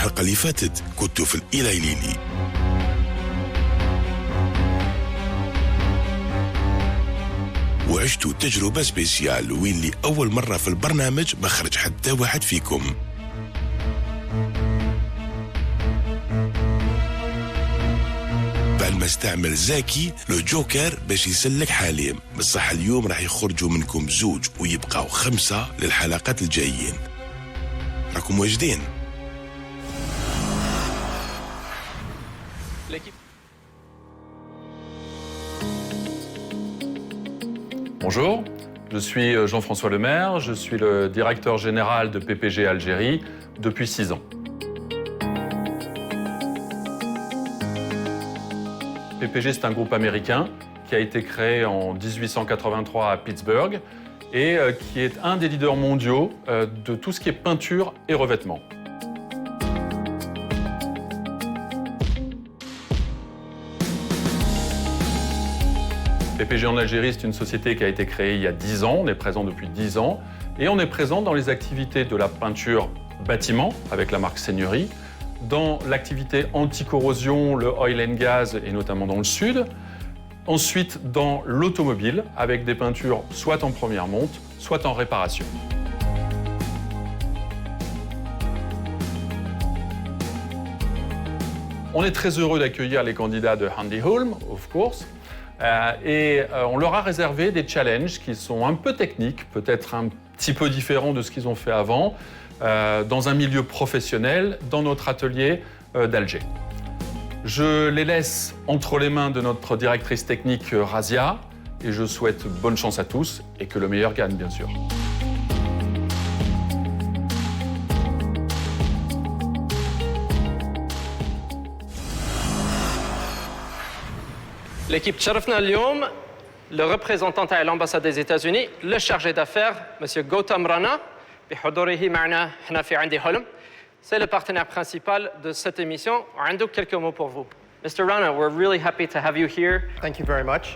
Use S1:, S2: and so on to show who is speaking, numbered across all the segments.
S1: الحلقة اللي فاتت كنتوا في الإيلاي ليلي. وعشتوا تجربة سبيسيال وين لي أول مرة في البرنامج ما خرج حتى واحد فيكم. بعد ما استعمل زاكي لو جوكر باش يسلك حليم، بصح اليوم راح يخرجوا منكم زوج ويبقاو 5 للحلقات الجايين. راكم واجدين؟
S2: Bonjour, je suis Jean-François Lemaire, je suis le directeur général de PPG Algérie depuis 6 ans. PPG, c'est un groupe américain qui a été créé en 1883 à Pittsburgh et qui est un des leaders mondiaux de tout ce qui est peinture et revêtement. PPG en Algérie, c'est une société qui a été créée il y a 10 ans, on est présent depuis 10 ans, et on est présent dans les activités de la peinture bâtiment, avec la marque Seigneurie, dans l'activité anti-corrosion, le oil and gas, et notamment dans le sud, ensuite dans l'automobile, avec des peintures soit en première monte, soit en réparation. On est très heureux d'accueillir les candidats de Handy Hulme, of course, on leur a réservé des challenges qui sont un peu techniques, peut-être un petit peu différents de ce qu'ils ont fait avant, dans un milieu professionnel, dans notre atelier d'Alger. Je les laisse entre les mains de notre directrice technique Razia et je souhaite bonne chance à tous et que le meilleur gagne, bien sûr.
S3: L'équipe تشرفنا اليوم le représentant à l'ambassade des États-Unis, le chargé d'affaires, M. Gautam Rana, بحضوره معنا هنا في عندي حلم. C'est le partenaire principal de cette émission. وعنده quelques mots pour vous. Mr. Rana, we're really happy to have you here.
S4: Thank you very much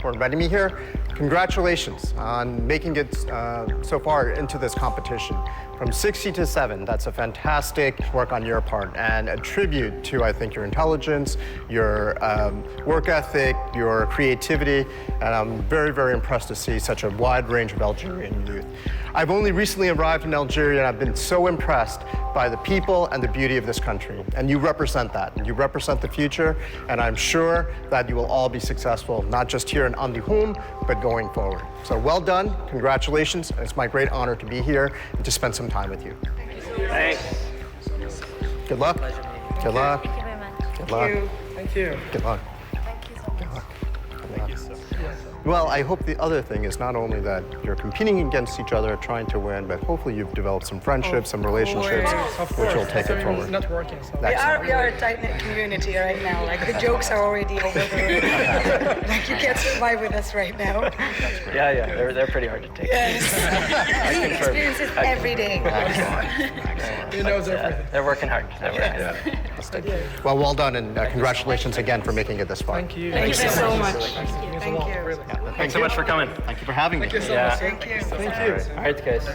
S4: for inviting me here. Congratulations on making it so far into this competition. From 60 to 7, that's a fantastic work on your part and a tribute to, I think, your intelligence, your work ethic, your creativity, and I'm very, very impressed to see such a wide range of Algerian youth. I've only recently arrived in Algeria and I've been so impressed by the people and the beauty of this country. And you represent that. You represent the future, and I'm sure that you will all be successful, not just here in Andihum, but going forward. So well done, congratulations. It's my great honor to be here and to spend some time with you.
S3: Thanks.
S4: Good luck. Good luck.
S5: Thank you very much.
S4: Good luck.
S3: Thank you.
S4: Good luck.
S5: Thank you so much.
S4: Good luck. Well, I hope the other thing is not only that you're competing against each other, trying to win, but hopefully you've developed some friendships, some relationships, which will take it forward.
S6: Networking. So.
S5: We are a tight-knit community right now. Like, the jokes are already over the like, you can't survive with us right now.
S3: Yeah, they're pretty hard to take.
S5: Yes. He experiences every day.
S6: He knows everything.
S3: They're working hard.
S4: Well, well done, and congratulations again for making it this far.
S6: Thank you.
S5: Thank you so much.
S6: Thank you. Really.
S3: Thanks so much for coming.
S4: Thank you for having me.
S6: Thank you so much.
S5: Thank you.
S6: Thank you.
S3: All right, guys.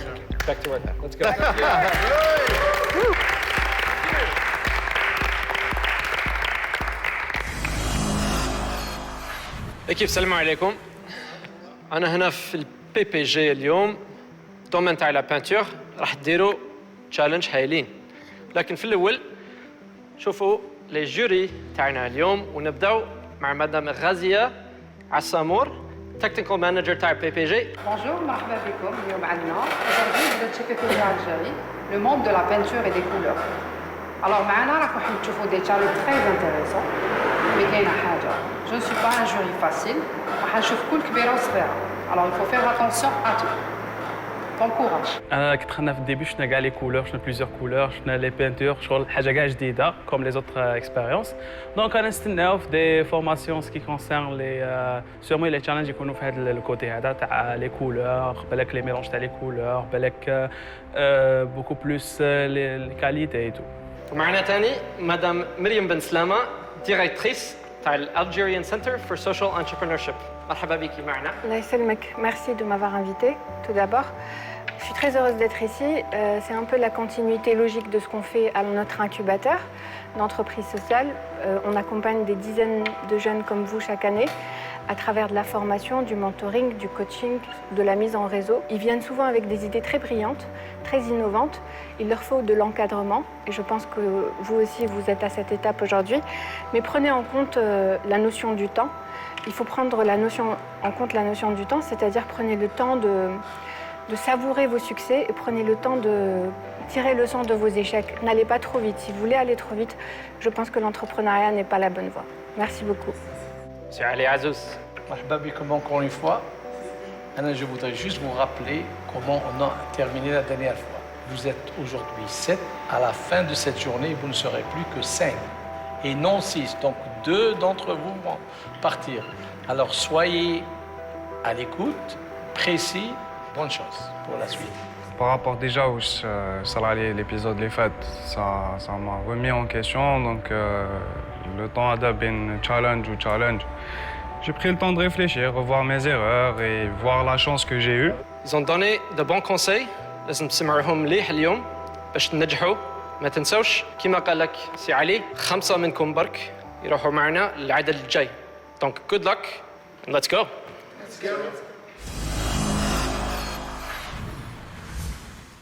S3: Back to work. Let's go. l'équipe, السلام عليكم. أنا هنا في البي بي جي اليوم دومين تاع لا بانتور راح ديروا تشالنج هايلين. لكن في الأول شوفوا لي جوري تاعنا اليوم ونبداو مع مدام غازية عسامور تكنيكال مانجر تاع بي بي جي.
S7: Bonjour, مرحبا بكم اليوم عندنا. Aujourd'hui, vous êtes chez PPG Algérie, le monde de la peinture et des couleurs. Alors معنا راكم تشوفوا des challenges très intéressants. Mais كاينة حاجة. Je ne suis pas un jury facile. راح نشوف كل كبيرة وصغيرة. Alors il faut faire attention à tout. Bon courage.
S8: انا كنت خدنا في الديبي شفنا كاع لي كولور، شفنا بليزيور كولور، شفنا لي بينتور، شغل حاجه كاع جديده كوم لي زوتر اكسبيريونس. دونك انا نستناو في دي فورماسيون سكي كونسيرن لي سورمون لي تشالنج يكونوا في هذا الكوتي هذا تاع لي كولور، بالك لي ميلونج تاع لي كولور، بالك بوكو بلوس لي كاليتي اي تو.
S3: ومعنا ثاني مدام مريم بن سلامة ديريكتريس تاع Algerian Center for Social Entrepreneurship. مرحبا بك معنا.
S9: الله يسلمك. Merci de m'avoir invité, tout d'abord. Je suis très heureuse d'être ici. C'est un peu la continuité logique de ce qu'on fait à notre incubateur d'entreprise sociale. On accompagne des dizaines de jeunes comme vous chaque année à travers de la formation, du mentoring, du coaching, de la mise en réseau. Ils viennent souvent avec des idées très brillantes, très innovantes. Il leur faut de l'encadrement et je pense que vous aussi, vous êtes à cette étape aujourd'hui. Mais prenez en compte la notion du temps. Il faut prendre en compte la notion du temps, c'est-à-dire prenez le temps de savourer vos succès et prenez le temps de tirer leçon de vos échecs. N'allez pas trop vite. Si vous voulez aller trop vite, je pense que l'entrepreneuriat n'est pas la bonne voie. Merci beaucoup.
S3: Monsieur Ali Azouz.
S6: مرحبا بكم encore une fois. Je voudrais juste vous rappeler comment on a terminé la dernière fois. Vous êtes aujourd'hui 7. À la fin de cette journée, vous ne serez plus que 5. Et non 6. Donc 2 d'entre vous vont partir. Alors soyez à l'écoute, précis. Bonne chance pour la suite.
S10: Par rapport déjà au salarié, l'épisode Les Fêtes, ça m'a remis en question. Donc, le temps adapté challenge ou challenge. J'ai pris le temps de réfléchir, revoir mes erreurs et voir la chance que j'ai eue.
S3: Ils ont donné de bons conseils. لازم تسمعوهم مليح اليوم باش تنجحوا. ما تنسوش كما قال لك سي علي 5 منكم برك يروحوا معنا للعدد الجاي. Donc good luck and let's go.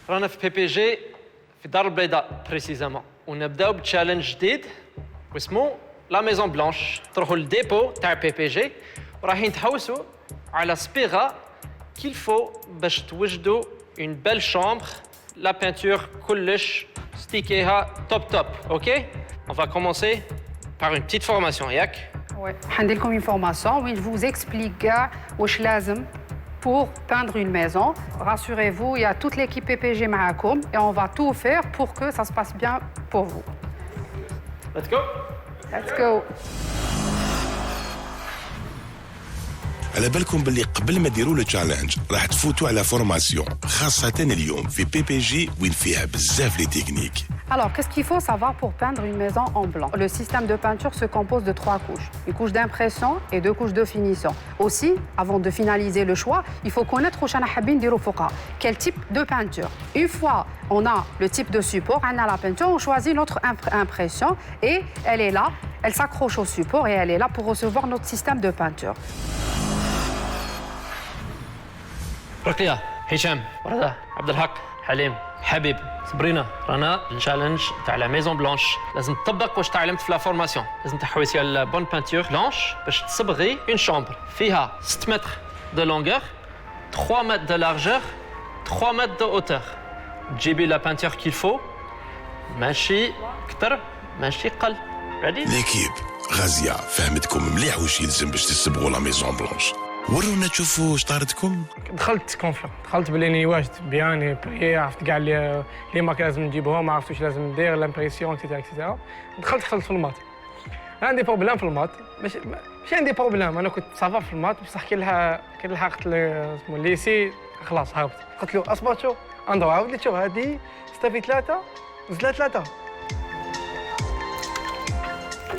S3: رانا في بي بي جي في الدار البيضاء بريسيزامون ونبداو بتشالنج جديد واسمه لا ميزون بلانش. تروحوا للديبو تاع بي بي جي ورايحين تحوسوا على صبيغه كيل فو باش توجدوا اون بيل شامبر. لا بينتور كلش ستيكيها توب اوكي. On va commencer par une petite formation ياك.
S7: Ouais. حندير لكم une formation où je vous explique كاع واش لازم pour peindre une maison. Rassurez-vous, il y a toute l'équipe PPG معاكم et on va tout faire pour que ça se passe bien pour vous.
S3: Let's go.
S7: Let's go.
S1: على بالكم باللي قبل ما ديروا التشالنج راح تفوتوا على فورماسيون خاصة اليوم في بي بي جي وين فيها بزاف لي تكنيك.
S7: Alors, qu'est-ce qu'il faut savoir pour peindre une maison en blanc? Le système de peinture se compose de 3 couches. Une couche d'impression et 2 couches de finition. Aussi, avant de finaliser le choix, il faut connaître quel type de peinture. Une fois on a le type de support, on a la peinture, on choisit notre impression et elle est là, elle s'accroche au support et elle est là pour recevoir notre système de peinture.
S3: رقية، هشام، وردة، عبد الحق، حليم، حبيب، صبرينا، رانا التشالنج تاع لا ميزون بلانش. لازم تطبق واش تعلمت في لا فورماسيون. لازم تحوسي على بون بانتور بلانش باش تصبغي اون شامبر فيها 6 متر دو لونغور، 3 متر دو لارجور، 3 متر دو اوتور. تجيبي لا بانتور كيل فو، ماشي كتر ماشي قل. ريدي؟
S1: ليكيب غازية فهمتكم مليح واش يلزم باش تسبغوا لا ميزون بلانش. ورونا تشوفوا واش طارتكم.
S6: دخلت كونفيون، دخلت بلي واجد بيان بري، عرفت كاع لي مارك لازم نجيبوهم، ما عرفت واش لازم ندير لامبريسيون اكسيتيرا. دخلت في المات. عندي بروبليم في المات، ماشي عندي بروبليم، انا كنت صافا في المات بصح كي لحقت اسمو الليسي خلاص هابط. قلت له اصبر شو اندور عاود لي شوف هادي ستافي 3 زدت 3.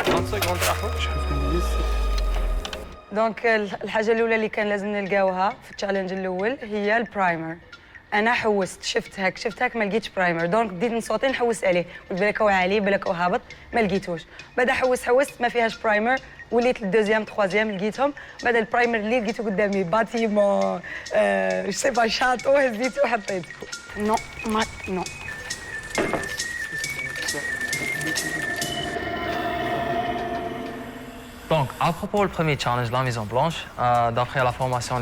S3: 30 سكوند راحوا.
S11: دونك الحاجه الاولى اللي كان لازم نلقاوها في التشالنج الاول هي البرايمر. انا حوست شفت هاك ما لقيتش برايمر، دونك بديت نصوتي نحوس عليه، قلت بالك هو عالي بالك هو هابط، ما لقيتوش. بعد حوست ما فيهاش برايمر، وليت للدوزيام تخوازيام لقيتهم. بعد البرايمر اللي لقيته قدامي باتيمون جو سي با شاطو، هزيته وحطيته. نو
S12: Donc, à propos du premier challenge, la maison blanche, d'après la formation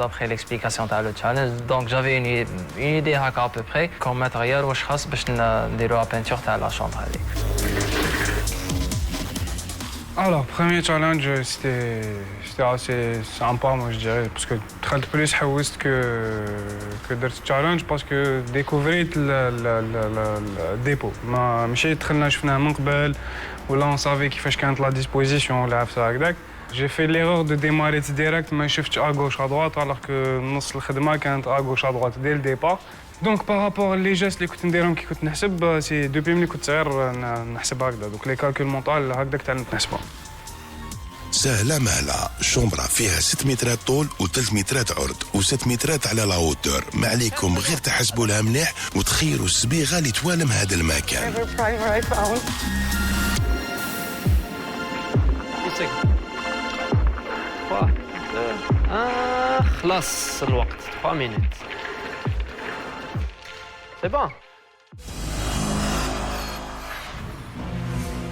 S12: d'après l'explication de le challenge, donc j'avais une idée à peu près comme matériel ou chose pour faire la peinture de la chambre.
S10: Alors, premier challenge, c'était assez sympa, moi je dirais, parce que très plus حوست que درت challenge parce que découvrir le dépôt. ماشي دخلنا شفناه من قبل ولا on savait كيفاش كانت la disposition ولا عرفتها هكذاك. J'ai fait l'erreur de démarrer direct, mais je suis à gauche à droite alors que نص الخدمة كانت à gauche à droite dès le départ. Donc par rapport les gestes اللي كنت نديرهم كي كنت نحسب سي دوبي ملي كنت صغير نحسب هكذا. Donc les calculs mentaux هكذاك تعلمت نحسبهم.
S1: سهلة مهلة. شومبرا فيها 6 مترات طول و3 مترات عرض و6 مترات على لاوتور. ما عليكم غير تحسبوا لها مليح وتخيروا الصبيغة اللي توالم هذا المكان.
S3: خلاص الوقت 3 مينوت. سي بون.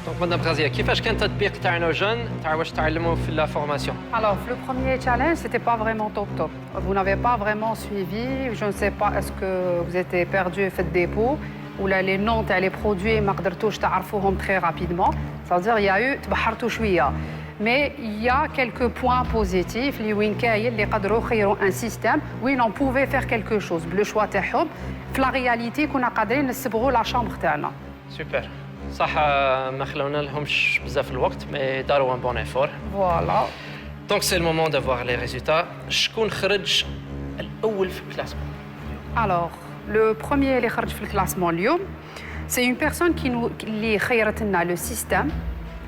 S3: دونك مدام غازية كيفاش كان التطبيق تاعنا جون تاع واش تعلموا في لا فورماسيون؟
S7: Alors, le premier challenge, c'était pas vraiment top. Vous n'avez pas vraiment suivi. Je ne sais pas, est-ce que vous étiez perdu في الديبو ou là les noms تاع les produits ما قدرتوش تعرفوهم très rapidement. C'est-à-dire, il y a eu تبحرتوا شوية. Mais il y a quelques points positifs اللي وين كاين اللي قدروا يخيروا un système où on pouvait faire quelque chose. Le choix تاعهم في la réalité كنا قادرين نصبغوا la chambre تاعنا.
S3: سوبر. صح ما خلونا لهمش بزاف الوقت مي داروا ان بون ايفور.
S7: Voilà.
S3: دونك سي المومون دافوار لي ريزولتا. شكون خرج الاول في الكلاسمون؟
S7: Alors, le premier اللي خرج في الكلاسمون اليوم c'est une personne اللي خيرت لنا le système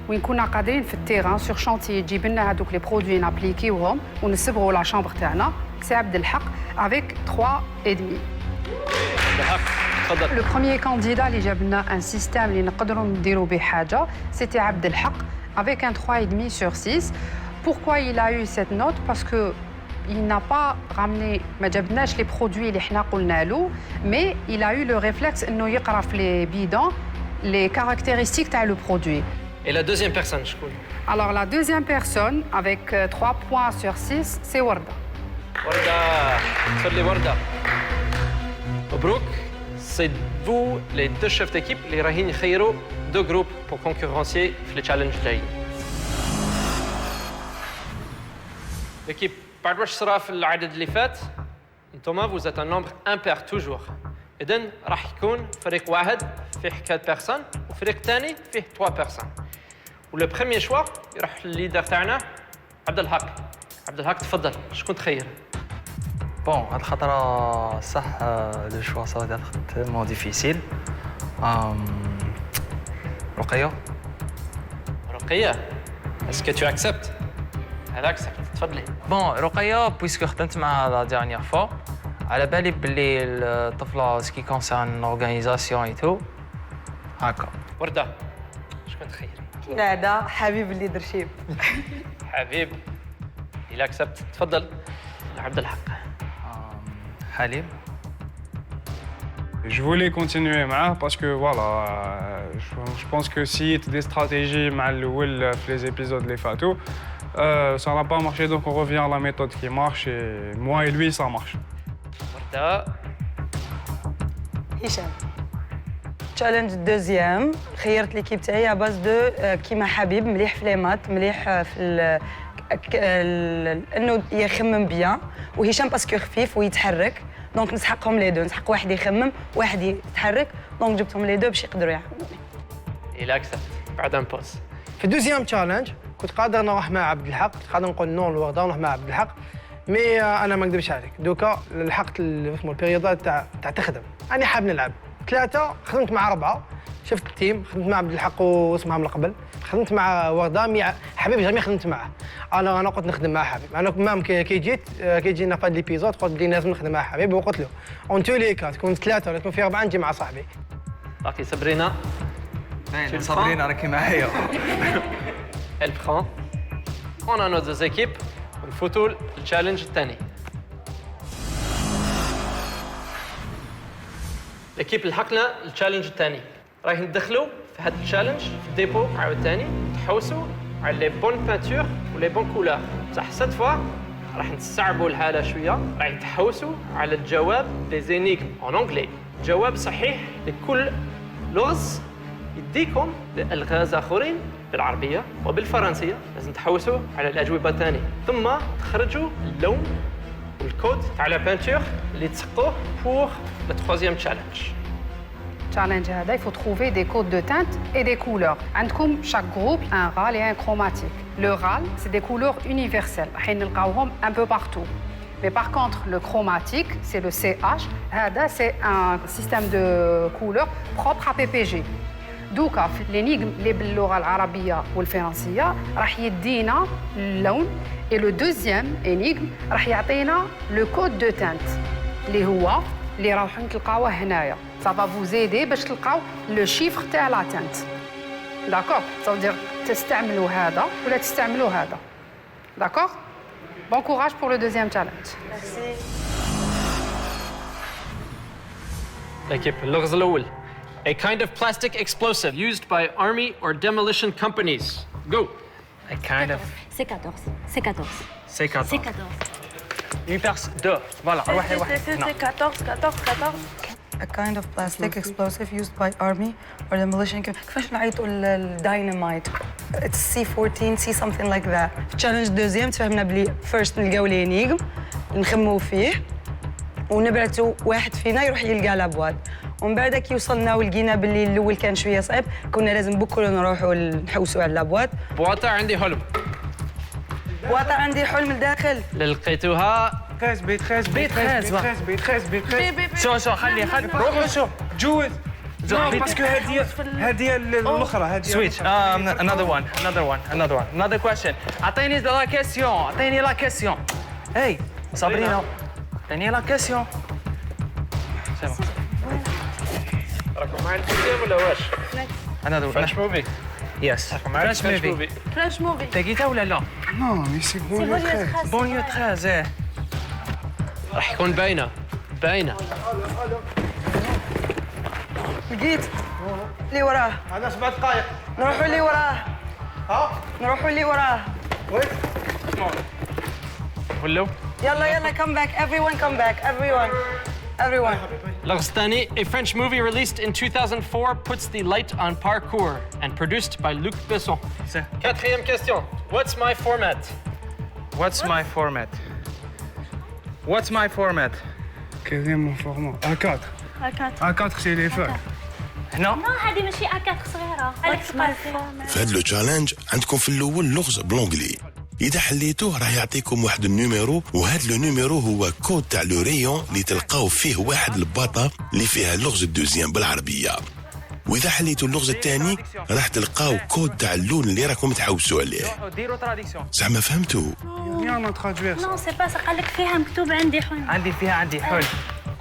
S7: وين كنا قادرين في التيران سور شانتي تجيب لنا هذوك لي برودوي نابليكيوهم ونصبغوا لا شامبر تاعنا. سي عبد الحق avec 3,5. Le premier candidat اللي جاب لنا un système اللي نقدروا نديروا به حاجه c'était عبد الحق avec un 3,5 sur 6. Pourquoi il a eu cette note? Parce que il n'a pas ramené ما جابناش les produits اللي حنا قلنا له mais il a eu le réflexe انه يقرا في les bidons les caractéristiques تاع le produit.
S3: Et la deuxième personne, je crois.
S7: Alors, la deuxième personne, avec 3 points sur 6, c'est Warda.
S3: Warda, salut Warda. Mabrouk, c'est vous, les deux chefs d'équipe, les Rahin Khairo, deux groupes pour concurrencer le challenge Jay. L'équipe, par rapport à l'adad اللي فات, Thomas, vous êtes un nombre impair toujours. إذن راح يكون فريق واحد فيه 4 personnes وفريق ثاني فيه 3 personnes. ولو بريمير شوا يروح الليدر تاعنا عبد الحق. عبد الحق تفضل شكون تخير؟
S12: بون هاد الخطرة صح لو شوا سا va être tellement difficile. رقية.
S3: رقية. Est-ce que tu acceptes؟ Elle accepte. تفضلي.
S12: بون رقية بويسكو خدمت معها لا ديرنيير فوا. على بالي بلي الطفلة سكي كونسيرن لورغانيزاسيون اي تو هكا.
S3: وردة شكون تخيري؟
S11: كالعادة حبيب الليدرشيب.
S3: حبيب il accepte. تفضل عبد الحق.
S12: حليم.
S10: Je voulais continuer معاه parce que voilà, je pense que si des stratégies مع الأول في les épisodes les فاتوا, ça n'a pas marché donc on revient à la méthode qui marche et moi et lui ça marche.
S3: وردة.
S11: هشام. تشالنج دوزيام خيرت ليكيب تاعي على باز دو كيما حبيب مليح في لي مات مليح في انه يخمم بيان وهشام باسكو خفيف ويتحرك دونك نسحقهم لي دو نسحق واحد يخمم واحد يتحرك دونك جبتهم لي دو باش يقدروا يعاونوني.
S3: il accepte بعد ان بوز.
S6: في الدوزيام تشالنج كنت قادر نروح مع عبد الحق كنت قادر نقول نون الوردة ونروح مع عبد الحق مي انا ما نكذبش عليك دوكا لحقت اسمه البيريودات تاع تخدم انا حاب نلعب 3 خدمت مع 4 شفت التيم خدمت مع عبد الحق واسمها من قبل خدمت مع وردة حبيب جامي خدمت معه انا قلت نخدم مع حبيب انا مام كي جينا في هاد ليبيزود قلت بلي لازم نخدم مع حبيب وقلت له اون تو لي كا تكون 3 ولا تكون في 4 نجي مع صاحبي.
S3: باقي سابرينا.
S12: صابرينا راكي معايا.
S3: Elle prend. On a nos deux équipes. ونفوتوا التشالنج الثاني. ليكيب لحقنا التشالنج الثاني. رايح ندخلوا في هذا التشالنج في الديبو عاوتاني تحوسوا على لي بون بانتور ولي بون كولور. بصح سات فوا راح نستعبوا الحالة شوية. راح تحوسوا على الجواب لي زينيغم اون انجلي. جواب صحيح لكل لغز يديكم الغاز اخرين بالعربية وبالفرنسية. لازم تحوسوا على الأجوبة الثانية ثم تخرجوا اللون والكود تاع لا بانتور اللي تسقوه pour le troisième challenge.
S7: Challenge هذا il faut trouver des codes de teinte et des couleurs. عندكم chaque groupe un râle et un chromatique. Le râle c'est des couleurs universelles. راح نلقاوهم un peu partout. Mais par contre le chromatique c'est le CH. هذا c'est un système de couleurs propre à PPG. دوكا في لينيغم اللي باللغه العربيه والفرنسيه راح يدينا اللون اي لو دوزيام انيغم راح يعطينا لو كود دو تانت اللي هو اللي راح تلقاوه هنايا ça va vous aider باش تلقاو لو شيفر تاع لا تانت داكور ça veut dire تستعملوا هذا ولا تستعملوا هذا داكور bon courage pour le deuxième challenge
S11: ميرسي.
S3: l'équipe اللغز الأول a kind of plastic explosive used by army or demolition companies go
S8: A kind of
S13: C14.
S8: C14. Une personne, deux. Voilà, واحد.
S11: A kind of plastic explosive used by army or demolition company. كيفاش نعيطوا الداينامايت؟ It's C14, C something like that. في التشالنج دوزيام تفهمنا بلي فيرست نلقاو لينيغم نخمو فيه ونبعثوا واحد فينا يروح يلقى لابواد ومن بعد كي وصلنا ولقينا باللي الاول كان شويه صعيب كنا لازم بكره نروحوا نحوسوا على لابواد.
S3: بواطة عندي حلم
S11: بواطة عندي حلم الداخل
S3: اللي لقيتوها
S8: شو خلي
S10: روحوا شوف جوز باسكو هذه الاخرى هذه
S8: سويتش another question اعطيني لا كيسيون هي صابرينا اعطيني لا كيسيون
S3: راكم معي الفيلم ولا واش؟
S8: another
S3: French movie
S8: Yes French movie تلقيتها ولا لا؟
S10: نو مي سي
S8: بونيو 13
S3: راح يكون باينه
S11: لقيت اللي وراه
S4: انا 7 دقائق
S11: نروحوا اللي وراه نروحوا اللي وراه
S3: ولو
S11: يلا come back come back everyone
S3: اللغز الثاني a French movie released in 2004 puts the light on parkour and produced by Luc Besson. Quatrième question. What's my format?
S10: كذا مو فورمون A4 سي لي فور
S8: هنا
S13: لا هذه ماشي A4 صغيرة هذيك صغيرة
S1: في هذا لو تشالنج عندكم في الاول لغز بلونجلي اذا حليتوه راح يعطيكم واحد النيميرو وهذا لو نيميرو هو كود تاع لو ريون اللي تلقاو فيه واحد الباطه اللي فيها اللغز الدوزيام بالعربيه واذا حليتوا اللغز الثاني راح تلقاو كود تاع اللون اللي راكم تحوسوا عليه
S8: ديروا تراديكسيون
S1: زعما فهمتوا
S10: يلا ترادوير
S13: نو سي با قال لك فيها مكتوب عندي حلم
S8: عندي حل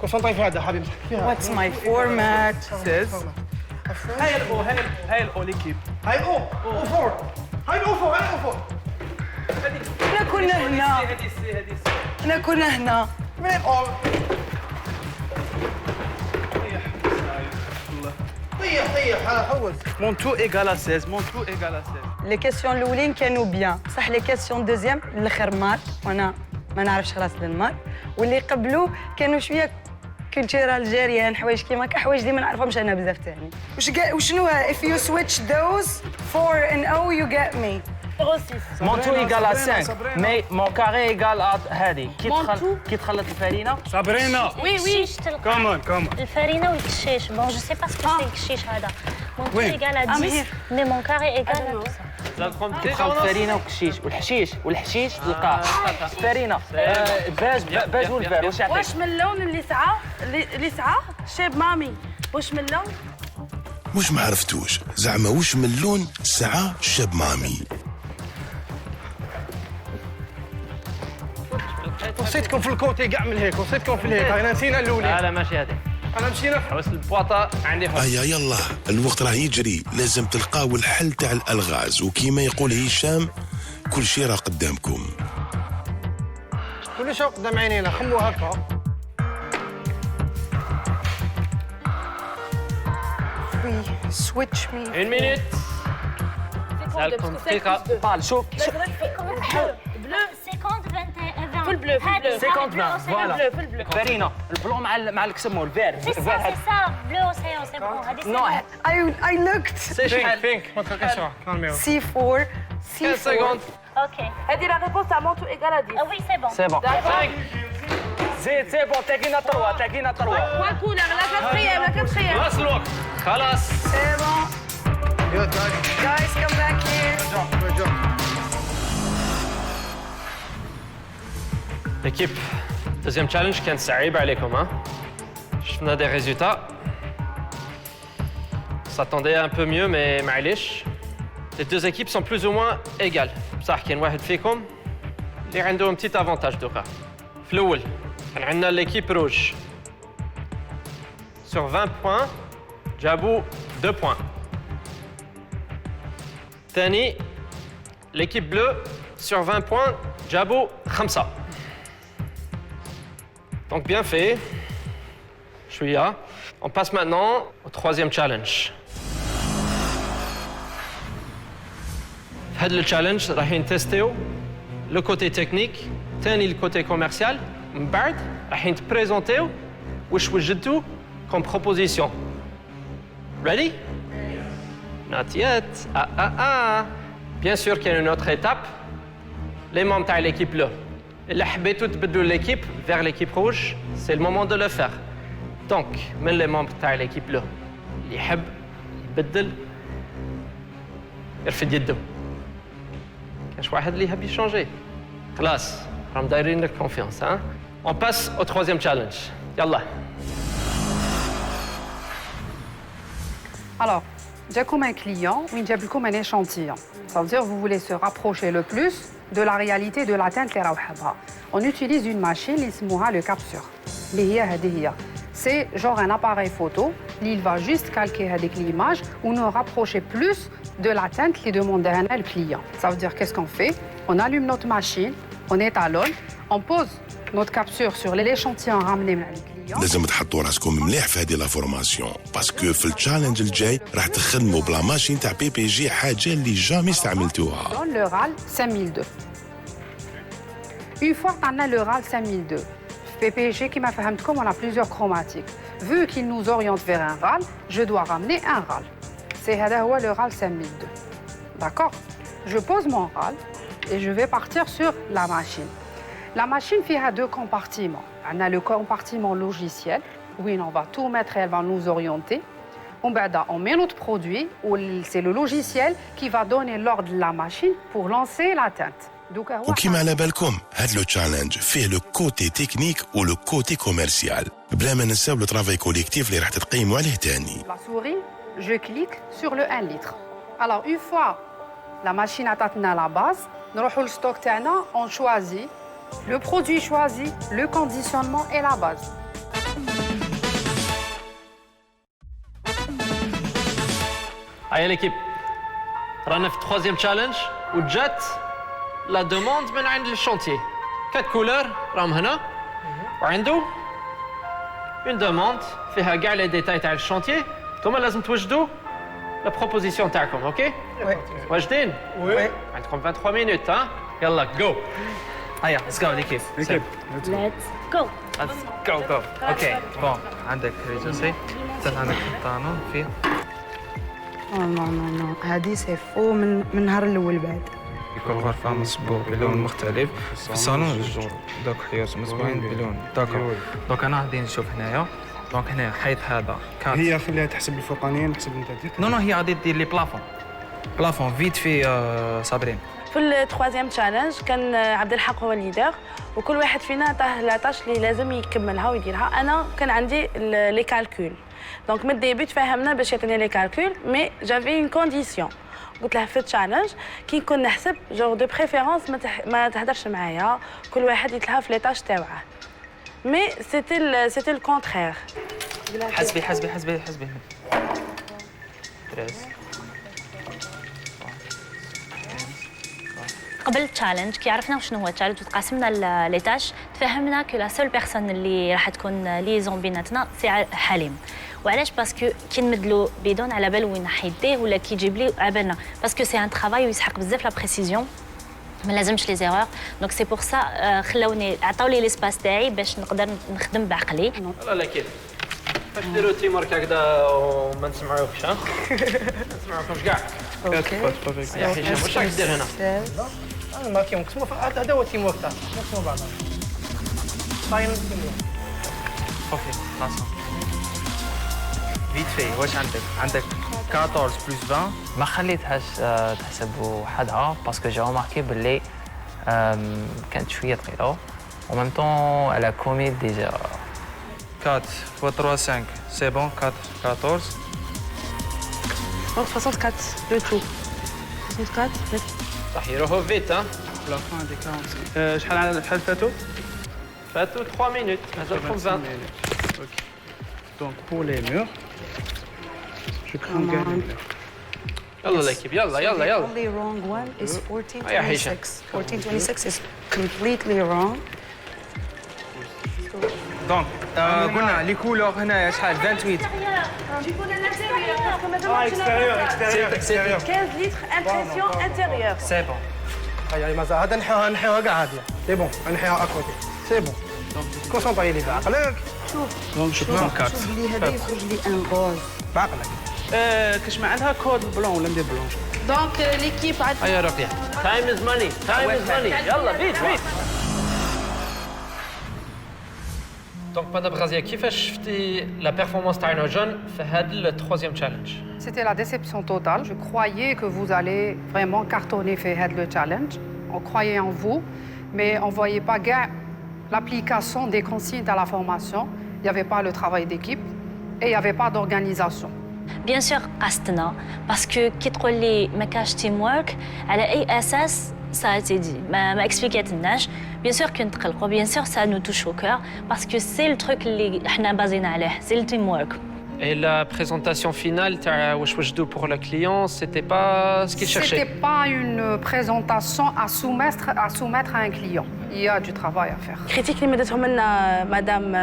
S4: كونسونطري في هذا حبيبي
S11: What's my format
S8: says هاي الاو ليكيب
S4: هاي او فور هاي او فور
S11: احنا كنا هنا
S4: من اول طيح حوس
S8: مون تو ايغال 16
S11: لي كيسيون الاولين كانوا بيان صح لي كيسيون دوزيام الاخر مات وانا ما نعرفش خلاص المات واللي قبلو كانوا شويه كولتور الجيريان حوايج كيما حوايج اللي ما نعرفهمش انا بزاف تاني وشنو if you switch those 4 and 0 you get me
S8: مون تو ايغال 5 مي مون كاري ايغال هادي كي تخلط الفرينه
S10: صابرينا
S13: وي
S10: كومون
S13: الفرينه والكشيش بون جو سي با سكو سي الكشيش هذا مون تو ايغال 10 مي مون كاري ايغال
S8: تدخل الفرينه والكشيش والحشيش تلقاه فرينه باج والفار واش يعطيك
S14: واش من اللون اللي سعى شاب مامي واش من اللون
S1: واش ما عرفتوش زعما واش من اللون ساعه شاب مامي
S4: وصيتكم في الكوتي كاع من هيك وصيتكم في الهيك انا نسينا الاولى
S3: لا ماشي هذه
S4: انا مشينا
S3: حوس البواطه عندي حل
S1: يلا الوقت راه يجري لازم تلقاو الحل تاع الالغاز وكيما يقول هشام كل شيء راه قدامكم
S4: كل شيء قدام عينينا خموا هكا
S11: switch me
S3: une minute سألكم دقيقة
S8: طال شوف
S13: بلو 50 21
S14: في البلو
S8: 50 20 فوالا
S14: في البلو
S8: فرينه البلو مع الكسمو الفار
S13: سي سا بلو سي بون هذه
S8: نو
S11: I looked
S8: سي شحال
S11: C4
S3: 15 secondes
S13: اوكي
S14: هذه لا ريبونس تاع مونتو ايغال 10
S13: وي سي بون
S8: سي بون زيد سي بون تلاقينا تروا
S14: وين كولر لا كتخيل
S3: خلاص الوقت خلاص
S11: سي بون guys come back here
S3: l'équipe deuxième challenge كان صعيب عليكم ها شفنا دي ريزولتا s'attendait un peu mieux, mais معليش. Les deux équipes sont plus ou moins égales. بصح كاين واحد فيكم اللي عنده un petit avantage دوكا. في الأول كان عندنا l'équipe rouge. Sur 20 points, جابوا 2 points. ثاني l'équipe bleue sur 20 points, جابوا 5. Donc bien fait. شوية. On passe maintenant au troisième challenge. في هذا التشالنج رايحين تيستيو لو كوتي تكنيك ثاني الكوتي كوميرسيال من بعد رايحين تبريزونتيو واش وجدتوا كوم بروبوزيسيون. Ready? Not yet. Bien sûr qu'il y a une autre étape. Les membres de l'équipe bleue. اللي حبيتوا تبدلوا l'équipe vers l'équipe rouge, c'est le moment de le faire. Donc, من les membres de l'équipe bleue اللي يحب يبدل يرفد يده. كاش واحد اللي يحب يشانجي. خلاص راهم دايرين لك confiance, hein? On passe au troisième challenge. يلا.
S7: Alors, j'ai comme un client, oui, j'ai comme un échantillon. Ça veut dire que vous voulez se rapprocher le plus de la réalité de la teinte. On utilise une machine, l'ismouha le capture. C'est genre un appareil photo, il va juste calquer avec l'image ou nous rapprocher plus de la teinte qui demande le client. Ça veut dire qu'est-ce qu'on fait? On allume notre machine, on étalonne, on pose notre capture sur l'échantillon ramené par le client.
S1: لازم تحطوا راسكم مليح في هذه لا فورماسيون باسكو في التشالنج الجاي راح تخدموا بلا ماشين تاع بي بي جي حاجه اللي جامي استعملتوها.
S7: Le RAL 5002. Une fois qu'on a le RAL 5002, PPG qui m'a fait on a plusieurs chromatiques. Vu qu'il nous oriente vers un RAL, je dois ramener un RAL. C'est le RAL 5002. D'accord? Je pose mon RAL et je vais partir sur la machine. La machine fait 2 compartiments. On a le compartiment logiciel, où on va tout mettre, elle va nous orienter. On met notre produit, où c'est le logiciel qui va donner l'ordre de la machine pour lancer la teinte.
S1: وكيما على بالكم هاد لو تشالنج فيه لو كوتي تكنيك و لو كوتي كوميرسيال بلا ما ننساو لو ترافاي كوليكتيف اللي راح تتقيموا عليه تاني.
S7: La souris, je clique sur le 1 litre. Alors une fois la machine a atteint la base, نروحوا للستوك تاعنا, on choisit le produit choisi, le conditionnement et la base.
S3: Allez l'équipe, رانا في troisième challenge وجات la demande من عند الشانتيي. 4 couleurs راهم هنا وعنده une demande فيها كاع لي ديتاي تاع الشانتيي. نتوما لازم توجدوا la proposition تاعكم, اوكي؟ واجدين؟
S6: وي.
S3: عندكم 23 minutes, ها؟ يلا جو.
S12: هيا let's go l'équipe.
S13: Let's go.
S12: Let's go. اوكي بون عندك ريجنسي عندك القانون فيه.
S11: نو هادي سي فو من النهار الاول بعد.
S10: كل غرفة مصبوغ بلون مختلف في الصالون دوك حيوت مصبوغين بلون.
S12: داكور دونك انا غادي نشوف هنايا. دونك هنا حيط هذا كانت
S10: هي خليها تحسب الفوقانيين تحسب انت ديك.
S12: نو هي غادي دير لي بلافون فيت في صابرين.
S14: في التروازيام تشالنج كان عبد الحق هو الليدر وكل واحد فينا عطاه لاطاش اللي لازم يكملها ويديرها. انا كان عندي لي كالكول دونك من الديبي تفاهمنا باش يعطيني لي كالكول مي جافي اون كونديسيون. قلت له في التشالنج كي نكون نحسب جور دو بريفيرونس ما تهدرش معايا, كل واحد يتلها في ليطاج تاوعه. مي سيتي الكونترير.
S12: حسبي 13
S13: قبل التشالنج كي عرفنا شنو هو التشالنج وتقاسمنا لي تاش تفهمنا كو لا سول بيرسون اللي راح تكون ليزون بيناتنا سي حليم. وعلاش؟ باسكو كي نمدلو بيدون على بال وين راح يديه ولا كي يجيب لي على بالنا باسكو سي ان ترافاي ويسحق بزاف لا بريسيزيون ما لازمش لي زيرور. دونك سي بور سا خلاوني عطاو لي ليسباس تاعي باش نقدر نخدم بعقلي.
S3: لا كيف باش ديروا تيم ورك هكذا وما نسمعوكش, ها؟ ما نسمعوكمش كاع.
S6: اوكي
S3: يا حجاب واش راك دير هنا؟
S6: انا ما كيمكنش هذا هو تيم ورك تاعنا نسمعوا بعضنا. فاين تيم ورك.
S12: اوكي خلاص فيت في واش عندك 14 بلس 20 ما خليتهاش تحسب وحدها باسكو جا ماركي باللي كانت شويه ثقيله و ميم طون على كومي دي زيرور.
S10: 4 fois 3 5 c'est bon 4 14
S14: Donc 64, le tout. 64,
S3: صح يروحوا فيت ها
S8: La fin des 45. شحال فاتوا؟
S3: فاتوا 3 minutes مازالكم 20.
S8: Ok. Donc pour les murs, je prends gagner.
S3: يلا l'équipe يلا يلا
S11: The
S3: يلا.
S11: only wrong one is
S3: يا هشام.
S11: 1426. 1426 is completely wrong.
S15: دونك قلنا لي كولور هنايا شحال 28
S14: 15 litres impression intérieure.
S15: سي بون
S6: هيا مازال هذا نحيوها كاع هاديه سي بون نحيوها اكوتي سي بون كونسونطري لي بعقلك
S8: Donc je prends 4.
S11: بلي هذا يخرج لي ان غوز.
S6: بعقلك
S8: كاش ما عندها كود بلون ولا ندير بلون؟
S14: Donc l'équipe a
S3: هيا رقية. Time is money. Time is money. يلا بيت بيت. Donc Madame Razia, كيفاش شفتي la performance تاعنا جون في هذا الترويزيام تشالنج؟
S7: C'était la déception totale. Je croyais que vous allez vraiment cartonner faire le challenge. On croyait en vous, mais on ne voyait pas l'application des consignes à la formation. Il n'y avait pas le travail d'équipe et il n'y avait pas d'organisation.
S13: Bien sûr قصدنا باسكو كي تقول لي ما كاش تيم ورك على اي اساس ça a été dit ما expliquetناش bien sûr كنتقلقوا bien sûr ça nous touche au cœur parce que c'est le truc اللي احنا بازينا عليه c'est le team work.
S3: Et la présentation finale تاع واش وجدوا pour le client, c'était pas ce qu'il cherchait.
S7: C'était pas une présentation à soumettre à un client. Il y a du travail à faire.
S14: critique اللي مدتهم لنا مدام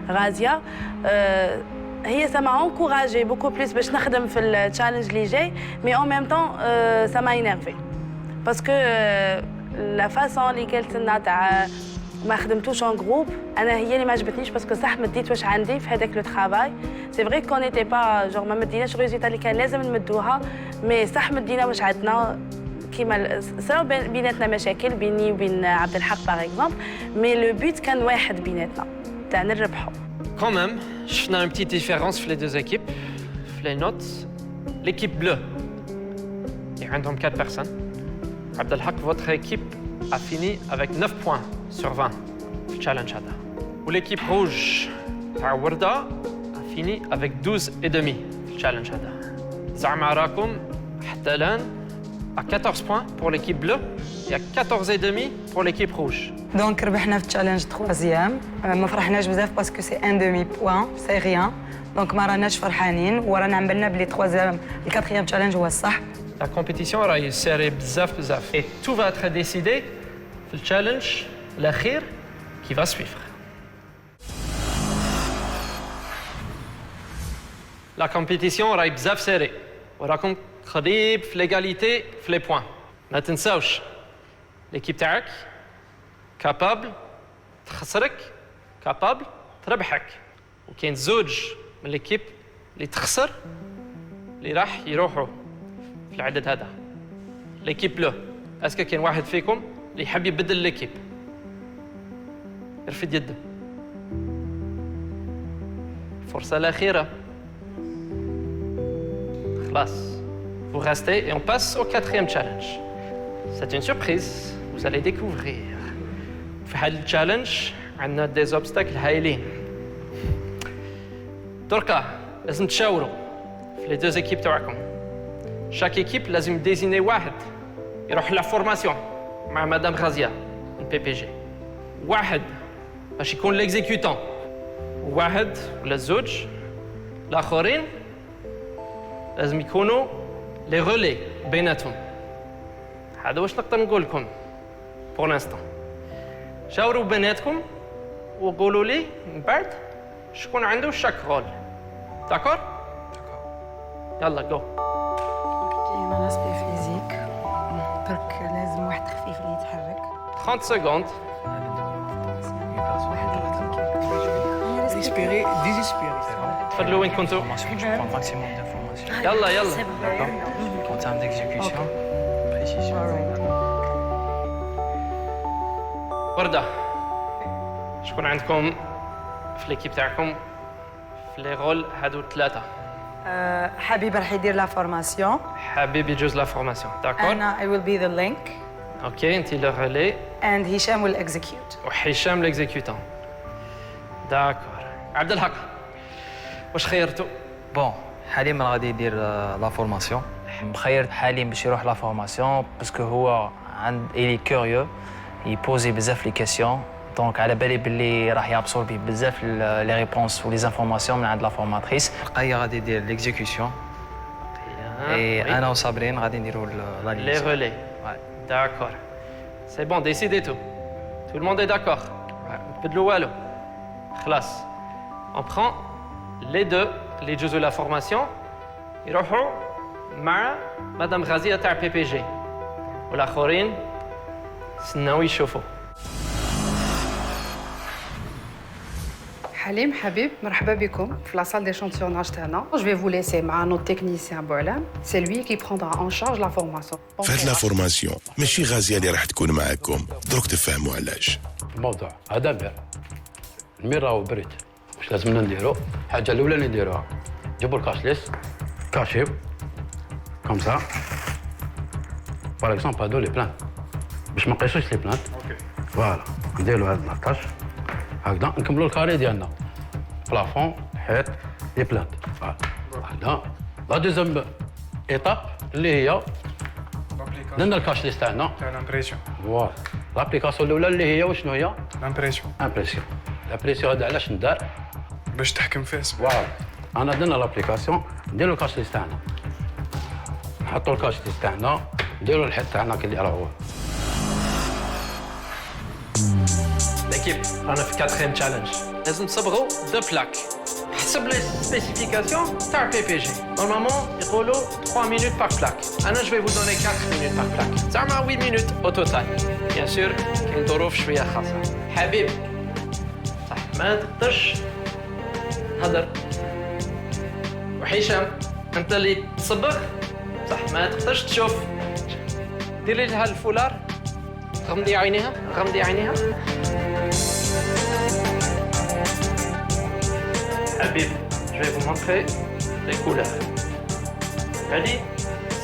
S14: غازيه هي ça m'a encouragé beaucoup plus باش نخدم في التشالنج اللي جاي mais en même temps ça m'a énervé parce que la façon اللي قالت لنا تاع ما خدمتوش en groupe انا هي اللي ما عجبتنيش باسكو صح ما ديت واش عندي في هذاك لو ترافاي سي فري كون نيتي با جور ما مديناش الريزولتا اللي كان لازم نمدوها مي صح مدينا واش عندنا كيما صراو بيناتنا مشاكل بيني وبين عبد الحق باغ اكزومبل مي لو بوت كان واحد بيناتنا تاع نربحوا.
S3: Quand même, je fais une petite différence entre les deux équipes. Les notes, l'équipe bleue, il y a 4 personnes. Abdelhak, votre équipe a fini avec 9 points sur 20 le challenge. Ou l'équipe rouge, Warda, a fini avec 12,5 le challenge. Zama Rakoum, Htalan, à 14 points pour l'équipe bleue et à 14,5 pour l'équipe rouge.
S11: دونك ربحنا في التشالنج تخوازيام ما فرحناش بزاف باسكو سي ان دومي بوان سي ريان دونك ما راناش فرحانين ورانا عملنا بلي تخوازيام الكاتريام تشالنج هو الصح.
S3: La compétition راهي سيري بزاف et tout va être décidé في التشالنج الاخير qui va suivre. La compétition راهي بزاف سيري وراكم قريب في ليغاليتي في لي بوين. ما تنساوش ليكيب تاعك كابابل تخسرك كابابل تربحك وكاين زوج من ليكيب اللي تخسر اللي راح يروحوا في العدد هذا. ليكيب بلو اسكو كاين واحد فيكم اللي يحب يبدل ليكيب يرفد يده. الفرصة الأخيرة. خلاص. Vous restez et on passe au 4e challenge. C'est une surprise, vous allez découvrir. في هذا التشالنج عندنا دي زوبستاكل هايلين. دركا لازم تشاوروا في لي دوز ايكيب تاعكم. شاك ايكيب لازم ديزيني واحد يروح لا فورماسيون مع مدام غازيه من بي بي جي. واحد باش يكون ليكزيكوتون. واحد ولا زوج الاخرين لازم يكونوا لي رولي بيناتهم. هذا واش نقدر نقول لكم بور لانستون. شاوروا بيناتكم وقولوا لي من بعد شكون عنده شاك رول. داكور؟ يلا جو.
S11: كاين لاسبي فيزيك برك لازم واحد خفيف اللي يتحرك.
S3: 30 secondes.
S15: Inspiré, désespéré.
S3: تفضلوا وين كنتوا؟ يلا يلا.
S12: En termes d'exécution, précision.
S3: وردة شكون عندكم في ليكيب تاعكم في لي رول هادو ثلاثة؟
S11: حبيب راح يدير لا فورماسيون.
S3: حبيب يجوز لا فورماسيون، داكور؟
S11: انا I will be the link.
S3: اوكي انت لو ريلي.
S11: and هشام will execute.
S3: وهشام ليكزيكوتون. داكور. عبد الحق واش خيرتوا؟
S12: بون حليم غادي يدير لا فورماسيون مخير حليم باش يروح لا فورماسيون باسكو هو إلي كوريو يبوزي بزاف لي كيسيون دونك على بالي باللي راح يابسوربي بزاف لي ريبونس ولي انفورماسيون من عند لا فورماتريس. قاية غادي يدير ليكزيكسيون اي انا وصابرين غادي نديروا لا
S3: لي ريلي. D'accord. C'est bon, décidez tout. Tout le monde est d'accord. بدلوا والو. خلاص. On prend les deux, les jeux de la formation. يروحوا مع مدام غازية تاع بي بي جي. والآخرين استناو يشوفوا.
S7: حليم حبيب مرحبا بكم في لا salle d'échantillonnage تاعنا. Je vais vous laisser مع notre technicien بوعلام. C'est lui qui prendra en charge la formation.
S1: فهاد لا فورماسيون ماشي غازيه اللي راح تكون معاكم، دروك تفهموا علاش.
S16: الموضوع هذا بير الميرا وبريد واش لازمنا نديرو؟ الحاجه الاولى اللي نديروها نجيبوا الكاشليس كاشيو كوم سا باغ اكزومبل هادو لي بلانت باش ما نقيسوش لي بلانت. فوالا نديرو هاد لاطاش هكذا نكملوا الكاري ديالنا بلافون حيط لي بلانت. فوالا لا دوزيام ايطاب اللي هي درنا الكاشليس تاعنا
S10: تاع لامبريسيون.
S16: فوالا لابليكاسيون الاولى اللي هي وشنو هي؟
S10: لامبريسيون.
S16: امبريسيون. لابريسيون هذا علاش ندار؟
S10: باش تحكم فيه.
S16: فوالا انا درنا لابليكاسيون نديرو الكاشليس تاعنا نحطوا الكاشليس تاعنا نديرو الحيط تاعنا كي اللي راه هو.
S3: L'équipe, on a fait 4e challenge. لازم تصبغوا 2 بلاك. حسب les spécifications تاع PPG. Normalement, يقولوا 3 minutes par plaque. أنا je vais vous donner 4 minutes par plaque. زعما 8 minutes au total. Bien sûr, كاين ظروف شوية خاصة. حبيب صح ما تقدرش هدر. وحشام أنت اللي تصبغ صح ما تقدرش تشوف. ديري لها الفولار. غمضي عينيها غمضي عينيها. Habib, je vais vous montrer les couleurs. Ready,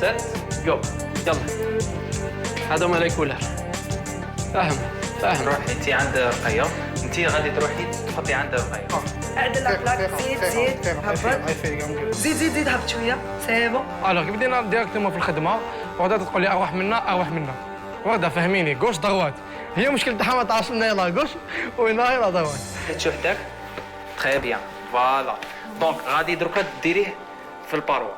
S3: set, go. يلا. هذوما les couleurs. فاهم.
S12: روحي انت عند رقية، انت غادي تروحي تحطي عند رقية.
S11: عدل البلاك زيد هبط زيد هبط شويه سي بون.
S6: الوغ بدينا ديريكتومون في الخدمه وغدا تقول لي اروح منا وغدا فهميني غوش ضغوات هي مشكل تاعها ما تعرفش لنا يلا غوش وين راهي لا ضغوات.
S12: تشوف داك تري بيان فوالا دونك غادي دروكا ديريه في الباروا.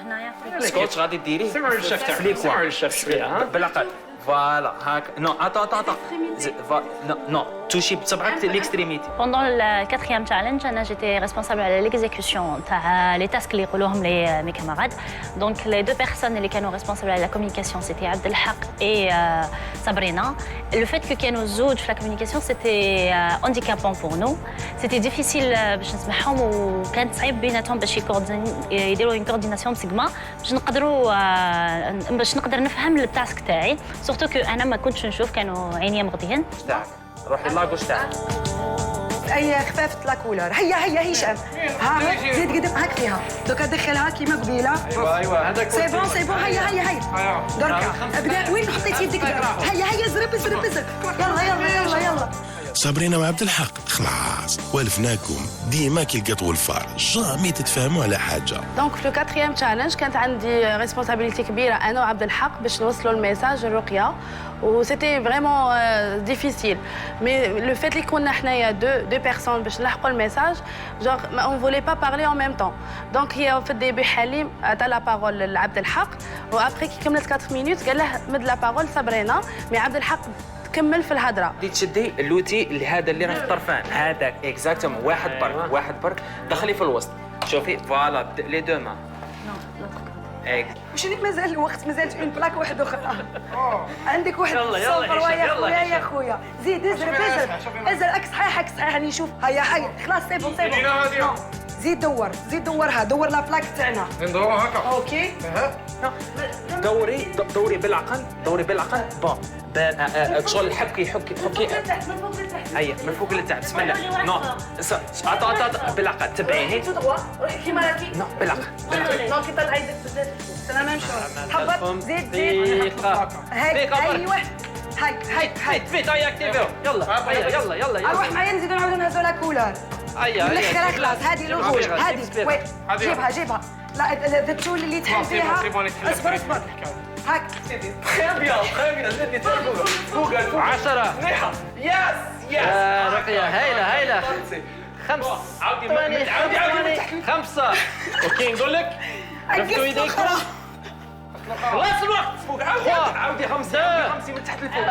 S13: هنايا
S12: سكوتش غادي ديريه
S3: سمعوا الشيف تاعك سمعوا الشيف شويه
S12: بالعقل فوالا هاك نو اتو نو توشي بصبعك ليكستريميتي.
S13: Pendant le 4e challenge, j'étais responsable à l'exécution les tasks اللي يقولوهم mes camarades. Donc les 2 personnes اللي كانوا responsables à la communication, c'était Abdelhaq et Sabrina. Le fait que كانوا زوج في la communication, c'était handicapant pour nous. C'était difficile باش نسمعهم وكانت صعيب بيناتهم باش يديروا une coordination بسيجما باش نقدر نفهم التاسك تاعي. سورتو كو انا ما كنتش نشوف كانوا عينيا مغطيين.
S12: روحي لاكوش تاعك.
S11: اي خفافة لا كولور هيا هشام ها زيد قدم هاك فيها دوكا دخلها كيما قبيله.
S3: ايوا هذاك
S11: سي بون هيا دركا ابدا وين حطيت يدك هيا زرب يلا
S1: صابرينا وعبد الحق خلاص والفناكم ديما كي لقيتوا الفار جامي تتفاهموا على حاجه.
S14: دونك في الكاتريام تشالنج كانت عندي ريسبونسابيلتي كبيره انا وعبد الحق باش نوصلوا الميساج الرقيه و سيتي فريمون ديفيسيل مي لو فيت اللي كنا حنايا دو بيرسون باش نلحقوا الميساج جونغ اون فولي با بارلي ان ميم طون دونك هي في الديبي حليم عطا لا بارول لعبد الحق و ابري كي كملت 4 مينوت قال له مد لا بارول صابرينا مي عبد الحق كمل في الهضره.
S12: بدي تشدي اللوتي اللي هذا اللي راه في الطرفان هذاك اكزاكتومون واحد برك دخلي في الوسط شوفي فوالا لي دو مان.
S11: واش اللي مازال الوقت مازالت اون بلاك واحد اخرى عندك واحد الصفر يا خويا زيد ازر اكس صحيح راني نشوف هيا خلاص سي بون زيد دورها دور لا بلاك تاعنا
S6: ندورها هكا
S11: اوكي
S12: دوري بالعقل بون شغل الحبكي حكي هيا من فوق لتحت بسم الله نو عطا بالعقل تبعيني
S11: روحي كيما راكي
S12: نو بالعقل
S11: نو كي تعيدك بزاف انا ما نمشي هبط زيد هاي ايوه هاي
S3: فيت هيا اكتيفيو يلا اروح
S11: معايا نزيدو نعاودو نهزوا لا كولور الاخيره خلاص هذه الروج هذه وي جيبها لا التول اللي تحل فيها اصبر هاك
S3: Très bien, زدني فوق 10
S15: مليحه يس
S3: رقية هايلة 5 عاودي 5 اوكي نقول لك رفدوا يديكم خلاص الوقت
S15: فوق عاودي 5 من تحت لفوق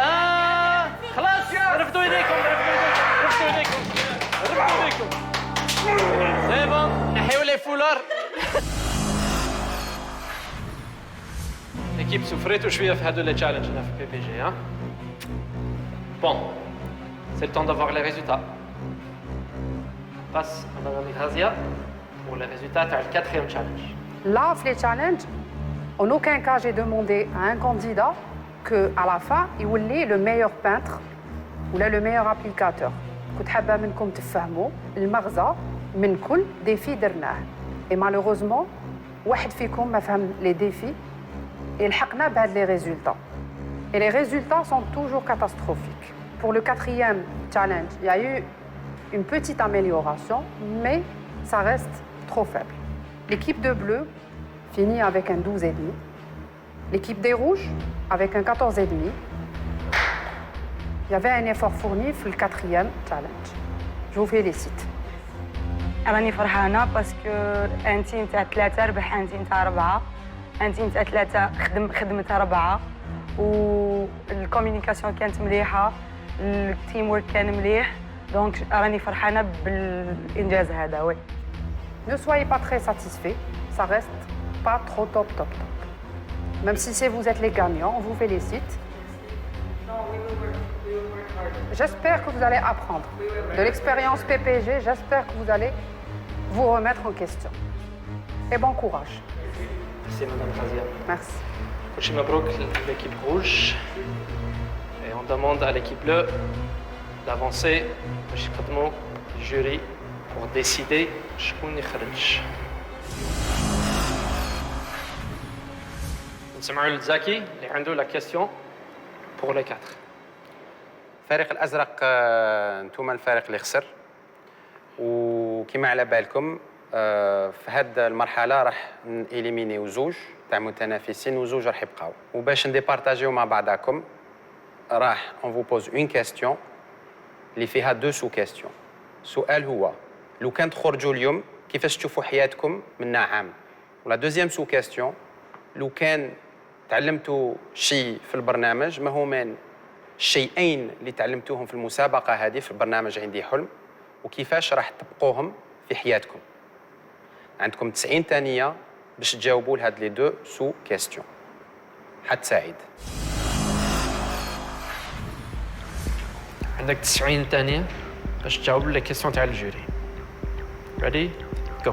S3: خلاص رفدوا يديكم سي بون نحيو لي فولار l'équipe souffrيتوا شويه في هادو لي تشالنج هنا في بي بي جي ها bon c'est le temps d'avoir les résultats passe à Madame Razia pour les résultats تاع le 4e challenge.
S7: Là, les challenges, en aucun cas j'ai demandé à un candidat qu'à la fin, il voulait le meilleur peintre ou le meilleur applicateur. كنت حابة منكم تفهموا المغزى من كل défi درناه. Et malheureusement, واحد فيكم ما فهم les défis et لحقنا بهاد les résultats. Et les résultats sont toujours catastrophiques. Pour le 4e challenge, il y a eu une petite amélioration, mais ça reste trop faible. L'équipe de bleu finit avec un 12,5. L'équipe des rouges avec un 14,5. Il y avait un effort fourni pour le 4e challenge. Je vous félicite.
S11: راني فرحانه باسكو ان تيم تاع 3 ربح ان تيم تاع 4 ان تيم تاع 3 خدمتها 4 والكوميونيكاسيون كانت مليحه التيم ورك كان مليح دونك راني فرحانه بالانجاز هذا وي.
S7: Ne soyez pas très satisfaits, ça reste pas trop top. Même si c'est vous êtes les gagnants, on vous félicite. J'espère que vous allez apprendre de l'expérience PPG, j'espère que vous allez vous remettre en question. Et bon courage.
S3: Merci Madame Razia.
S7: Merci.
S3: Kouchi Mabrouk, l'équipe rouge. Et on demande à l'équipe bleue d'avancer au jury pour décider شكون يخرج. نسمعوا لزاكي اللي عنده la question pour les 4.
S17: الفريق الازرق انتم الفريق اللي خسر وكما على بالكم في هذه المرحله راح نإليمينيو زوج تاع متنافسين وزوج راح يبقاو وباش نديبارطاجيو مع بعضاكم راح اون فو بوز اون كيستيون اللي فيها دو سو كيستيون. السؤال هو لو كان تخرجوا اليوم كيفاش تشوفوا حياتكم من عام؟ ولا دوزيام سو كيستيون لو كان تعلمتوا شيء في البرنامج ما هما الشيئين اللي تعلمتوهم في المسابقة هذه في البرنامج عندي حلم وكيفاش راح تطبقوهم في حياتكم. عندكم 90 ثانية باش تجاوبوا لهاد لي دو سو كيستيون. حد سعيد.
S3: عندك 90 ثانية باش تجاوب لي كيستيون تاع الجوري. Ready? Go.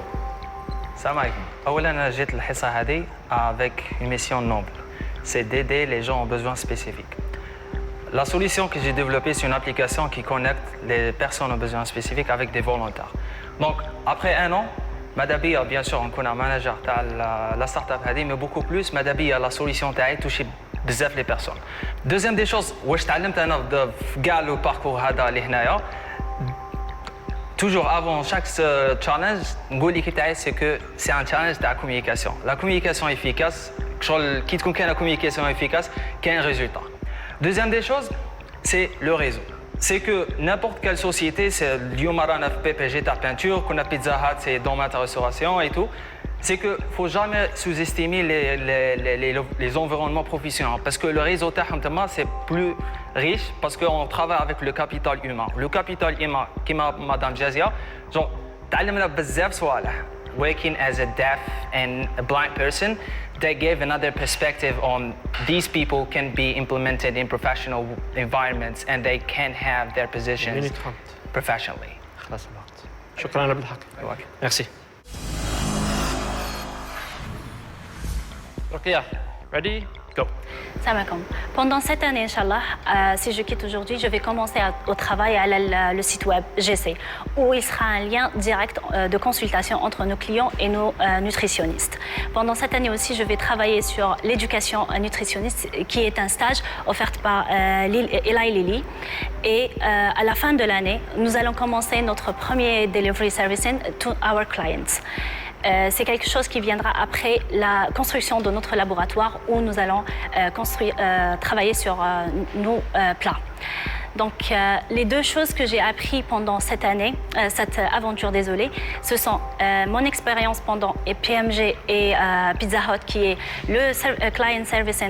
S12: السلام عليكم. أولاً أنا جيت الحصة هذه avec une mission noble. C'est d'aider les gens aux besoins spécifiques. La solution que j'ai développée, c'est une application qui connecte les personnes aux besoins spécifiques avec des volontaires. Donc, après un an, Madabia, bien sûr, on connaît un manager de la start-up, mais beaucoup plus, Madabia, la solution تاعي touche بزاف les personnes. Deuxième des choses, واش تعلمت أنا في كاع لو parcours هذا اللي هنايا. Toujours avant chaque challenge, c'est que c'est un challenge de la communication. La communication efficace, qui te comprend la communication efficace, qui a un résultat. Deuxième des choses, c'est le réseau. C'est que n'importe quelle société, c'est Lyomara, PPG, ta peinture, qu'on a Pizza Hut, c'est dans ma restauration et tout. C'est qu'il ne faut jamais sous-estimer les environnements professionnels. Parce que le réseau, c'est plus riche parce qu'on travaille avec le capital humain. Le capital humain, comme Madame Jazia, genre, تعلمنا بزاف صوالح. Working as a deaf and a blind person, they gave another perspective on these people can be implemented in professional environments and they can have their positions professionally.
S3: خلاص الوقت. شكرا عبد الحق. Merci. Ruqya, ready? Go.
S13: Pendant cette année, Inch'Allah, si je quitte aujourd'hui, je vais commencer au travail à le site web GC, où il sera un lien direct de consultation entre nos clients et nos nutritionnistes. Pendant cette année aussi, je vais travailler sur l'éducation nutritionniste, qui est un stage offert par Eli Lilly. Et à la fin de l'année, nous allons commencer notre premier delivery service to our clients. C'est quelque chose qui viendra après la construction de notre laboratoire où nous allons travailler sur nos plats. Donc, les deux choses que j'ai apprises pendant cette année, cette aventure, ce sont mon expérience pendant PMG et Pizza Hut, qui est le client service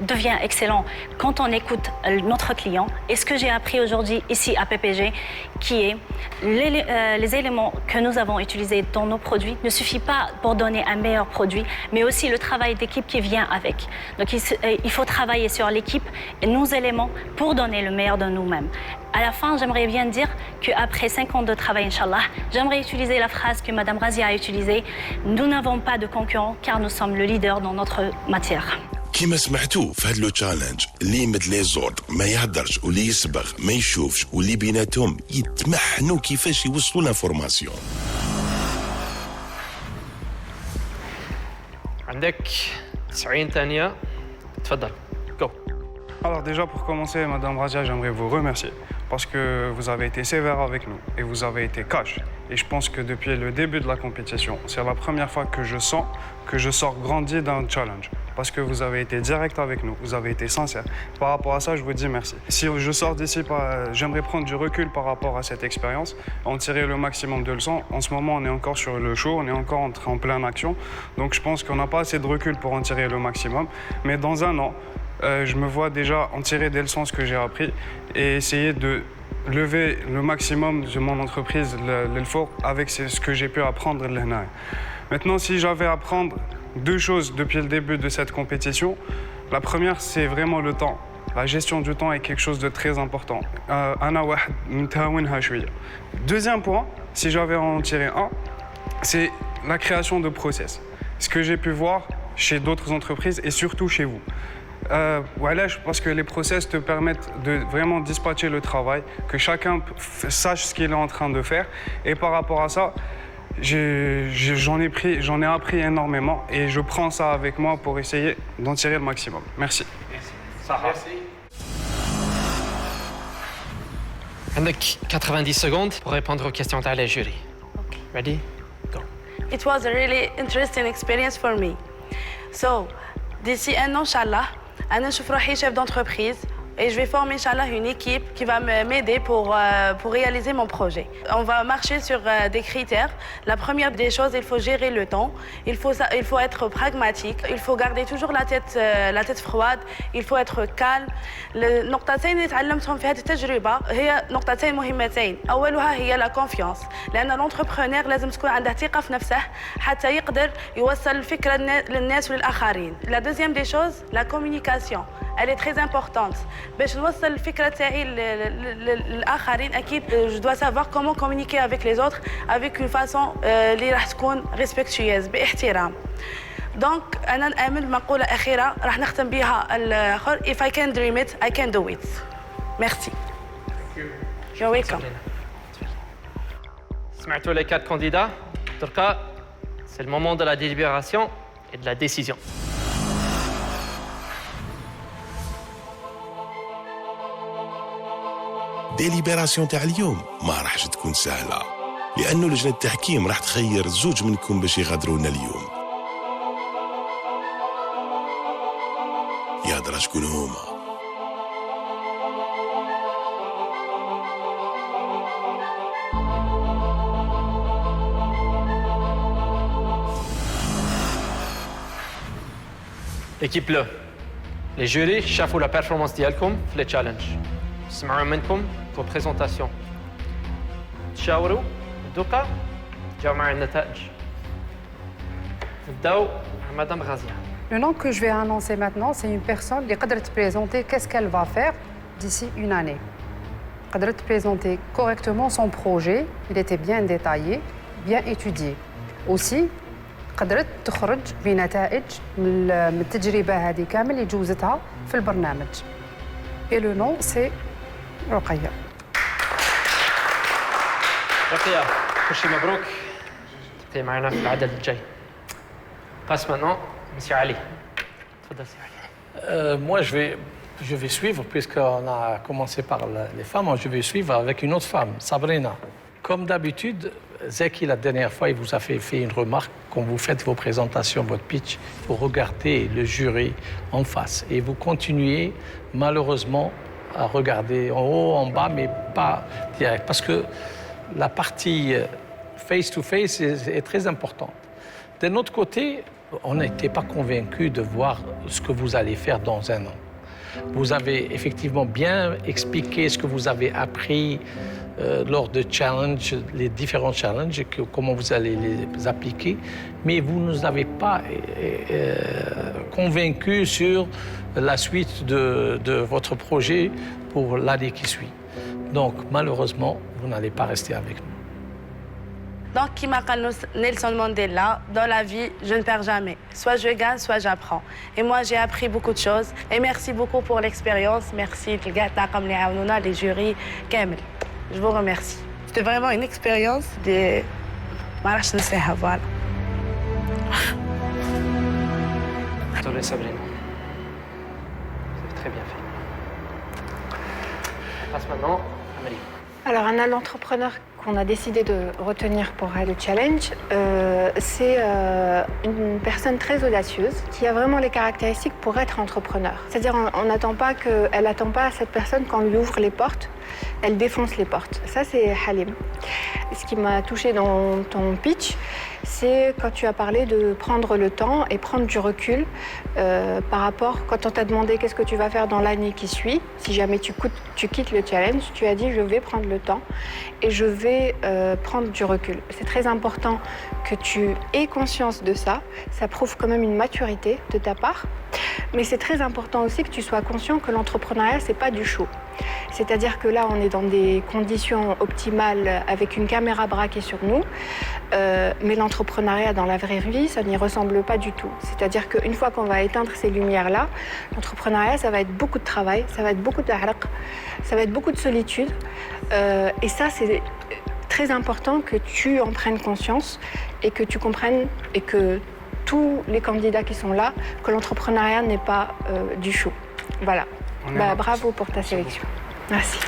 S13: devient excellent quand on écoute notre client. Et ce que j'ai appris aujourd'hui ici à PPG, qui est les éléments que nous avons utilisés dans nos produits ne suffit pas pour donner un meilleur produit, mais aussi le travail d'équipe qui vient avec. Donc, il faut travailler sur l'équipe et nos éléments pour donner le meilleur de nous-mêmes. À la fin, j'aimerais bien dire qu'après 5 ans de travail, Inch'Allah, j'aimerais utiliser la phrase que Mme Razia a utilisée. Nous n'avons pas de concurrents car nous sommes le leader dans notre matière.
S1: كيما سمعتوا في هذا لو تشالنج اللي يمد لي زورد ما يهدرش واللي يصبغ ما يشوفش واللي بيناتهم يتمحنوا كيفاش يوصلوا لانفورماسيون.
S3: عندك 90 ثانية تفضل. Go.
S10: Alors déjà pour commencer, Madame Razia, j'aimerais vous remercier parce que vous avez été sévère avec nous et vous avez été cash. Et je pense que depuis le début de la compétition, c'est la première fois que je sens que je sors grandi d'un challenge. Parce que vous avez été direct avec nous, vous avez été sincère. Par rapport à ça, je vous dis merci. Si je sors d'ici, j'aimerais prendre du recul par rapport à cette expérience, en tirer le maximum de leçons. En ce moment, on est encore sur le show, on est encore en pleine action. Donc je pense qu'on n'a pas assez de recul pour en tirer le maximum. Mais dans un an, je me vois déjà en tirer des leçons, ce que j'ai appris, et essayer de lever le maximum de mon entreprise, l'effort, avec ce que j'ai pu apprendre. Maintenant, si j'avais à apprendre 2 choses depuis le début de cette compétition, la première, c'est vraiment le temps. La gestion du temps est quelque chose de très important. Deuxième point, si j'avais à en tirer un, c'est la création de process. Ce que j'ai pu voir chez d'autres entreprises et surtout chez vous. Voilà, parce que les process te permettent de vraiment dispatcher le travail, que chacun sache ce qu'il est en train de faire. Et par rapport à ça, j'en ai appris énormément et je prends ça avec moi pour essayer d'en tirer le maximum. Merci.
S3: Merci. عندك 90 secondes pour répondre aux questions de la jury. Ready? Go.
S14: It was a really interesting experience for me. So, d'ici un an, Inch'Allah, je suis chef d'entreprise et je vais former, Inch'Allah, une équipe qui va m'aider pour réaliser mon projet. On va marcher sur des critères. La première des choses, il faut gérer le temps. Il faut être pragmatique. Il faut garder toujours la tête froide. Il faut être calme. النقطتين اللي تعلمتهم في هذه التجربة هي نقطتين مهمتين. أولها هي la confiance. لأن l'entrepreneur لازم تكون عنده ثقة في نفسه حتى يقدر يوصل الفكرة للناس وللآخرين. La deuxième des choses, la communication. Elle est très importante. باش نوصل الفكرة تاعي للآخرين أكيد je dois savoir comment communiquer avec les autres avec une façon اللي راح تكون respectueuse باحترام. دونك أنا نآمن بمقولة أخيرة راح نختم بها الآخر if I can dream it I can do it. Merci. You're welcome.
S3: سمعتوا les 4 candidats. دركا c'est le moment de la délibération et de la décision.
S1: ديليبراسيون تاع اليوم ما راحش تكون سهله لانه لجنه التحكيم راح تخير 2 منكم باش يغادرونا اليوم. يا درا شكون هما؟
S3: L'équipe Le. Les jurys شافوا la performance ديالكم في les challenges. سمعوا منكم vos présentations. تشاوروا دوكا جاو مع النتائج. نبداو مع مدام غازية.
S7: Le nom que je vais annoncer maintenant, c'est une personne qui peut te présenter qu'est-ce qu'elle va faire d'ici une année. Elle peut te présenter correctement son projet, il était bien détaillé, bien étudié. Aussi, قدرت تخرج بنتائج من التجربة هذه كامل اللي جوزتها في البرنامج. Et le nom c'est رقية.
S3: رقية كل شيء مبروك. تبقي معنا في العدد الجاي. passe maintenant Monsieur Ali. تفضل سي علي.
S18: Moi, je vais suivre, puisqu'on a commencé par les femmes, je vais suivre avec une autre femme, Sabrina. Comme d'habitude, Zeki, la dernière fois, il vous a fait une remarque. Quand vous faites vos présentations, votre pitch, vous regardez le jury en face. Et vous continuez, malheureusement, à regarder en haut, en bas, mais pas direct. Parce que la partie face-to-face est très importante. D'un autre côté, on n'était pas convaincu de voir ce que vous allez faire dans un an. Vous avez effectivement bien expliqué ce que vous avez appris lors de challenges, les différents challenges, comment vous allez les appliquer, mais vous ne nous avez pas convaincus sur la suite de votre projet pour l'année qui suit. Donc, malheureusement, vous n'allez pas rester avec nous.
S14: Donc, qui m'a dit Nelson Mandela, dans la vie, je ne perds jamais. Soit je gagne, soit j'apprends. Et moi, j'ai appris beaucoup de choses. Et merci beaucoup pour l'expérience. Merci les jurys, Kamel. Je vous remercie. C'était vraiment une expérience de... Voilà.
S3: Désolé Sabrina. Vous avez très bien fait. On passe maintenant à Marie.
S9: Alors, un entrepreneur qu'on a décidé de retenir pour le challenge, c'est une personne très audacieuse qui a vraiment les caractéristiques pour être entrepreneur. C'est-à-dire, elle n'attend pas à cette personne qu'on lui ouvre les portes, elle défonce les portes. Ça, c'est Halim. Ce qui m'a touchée dans ton pitch, c'est quand tu as parlé de prendre le temps et prendre du recul par rapport, quand on t'a demandé qu'est-ce que tu vas faire dans l'année qui suit, si jamais tu quittes le challenge, tu as dit je vais prendre le temps et je vais prendre du recul. C'est très important que tu aies conscience de ça, ça prouve quand même une maturité de ta part, mais c'est très important aussi que tu sois conscient que l'entrepreneuriat, c'est pas du show. C'est-à-dire que là, on est dans des conditions optimales avec une caméra braquée sur nous, mais l'entrepreneuriat dans la vraie vie, ça n'y ressemble pas du tout. C'est-à-dire qu'une fois qu'on va éteindre ces lumières-là, l'entrepreneuriat, ça va être beaucoup de travail, ça va être beaucoup d'araq, ça va être beaucoup de solitude, et ça, c'est très important que tu en prennes conscience et que tu comprennes et que tous les candidats qui sont là, que l'entrepreneuriat n'est pas du show. Voilà. Bravo pour ta sélection. Merci.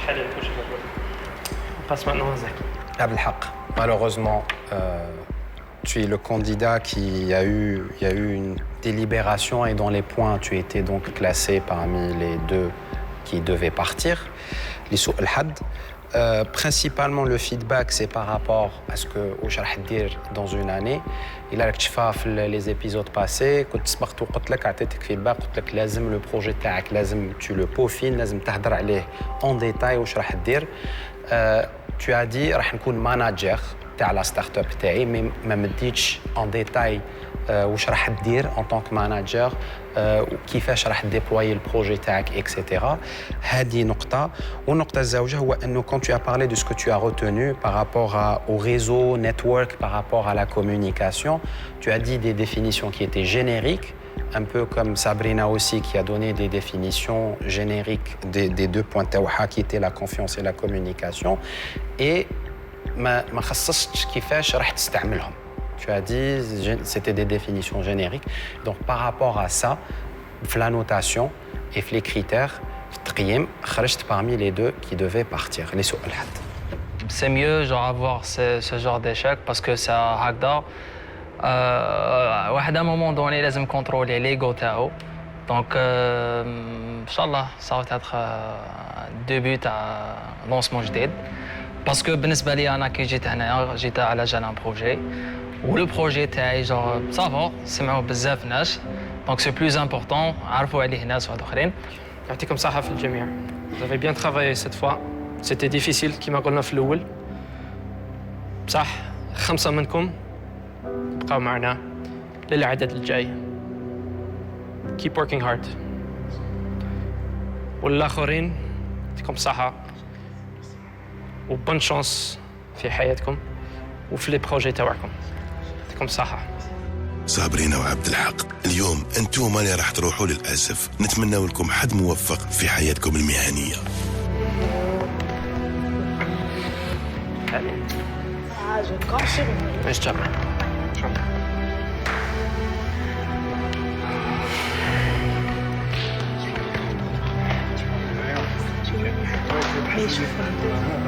S3: On passe maintenant à Zaki.
S17: Abdelhaq, malheureusement, tu es le candidat qui a eu une délibération et dans les points, tu étais donc classé parmi les deux qui devaient partir. Les sous al-had. Principalement, le feedback, c'est par rapport à ce que je vais dire dans une année. Il a fait les épisodes passés. Quand tu as dit feedback, tu as dit le projet tu le peaufines, tu parler en détail. Tu as dit que tu es manager de la start-up, mais je ne dis pas en détail واش راح دير en tant que manager وكيفاش راح déployer le projet تاعك etc. هذه نقطة. والنقطة الزوجة هو أنه quand tu as parlé de ce que tu as retenu par rapport au réseau, network, par rapport à la communication, tu as dit des définitions qui étaient génériques, un peu comme Sabrina aussi qui a donné des définitions génériques des deux points تاعها qui étaient la confiance et la communication, et ما خصصتش كيفاش راح تستعملهم. Tu as dit que c'était des définitions génériques. Donc, par rapport à ça, la notation et les critères, je suis parmi les deux qui devaient partir.
S12: C'est mieux avoir ce genre d'échec parce que c'est هكذا. À un moment donné, il faut contrôler l'ego. Donc, Inch'Allah, ça va être un début de lancement جديد. Parce que بالنسبة لي أنا كي جيت هنا جيت على جال un projet. Le projet تاعي ça va, سمعوا بزاف ناس. Donc c'est plus important, عرفوا عليه ناس واحد اخرين.
S3: يعطيكم الصحة في الجميع. Vous avez bien travaillé cette fois. C'était difficile كما قلنا في الأول. بصح 5 منكم بقاو معنا للعدد الجاي. Keep working hard. والآخرين يعطيكم الصحة. وبون شانس في حياتكم وفي لي بروجي تاعكم. يعطيكم الصحة.
S1: صابرينا وعبد الحق، اليوم انتوما اللي راح تروحوا للاسف، نتمنى لكم حد موفق في حياتكم المهنيه.
S3: ايش تبع؟
S5: Please,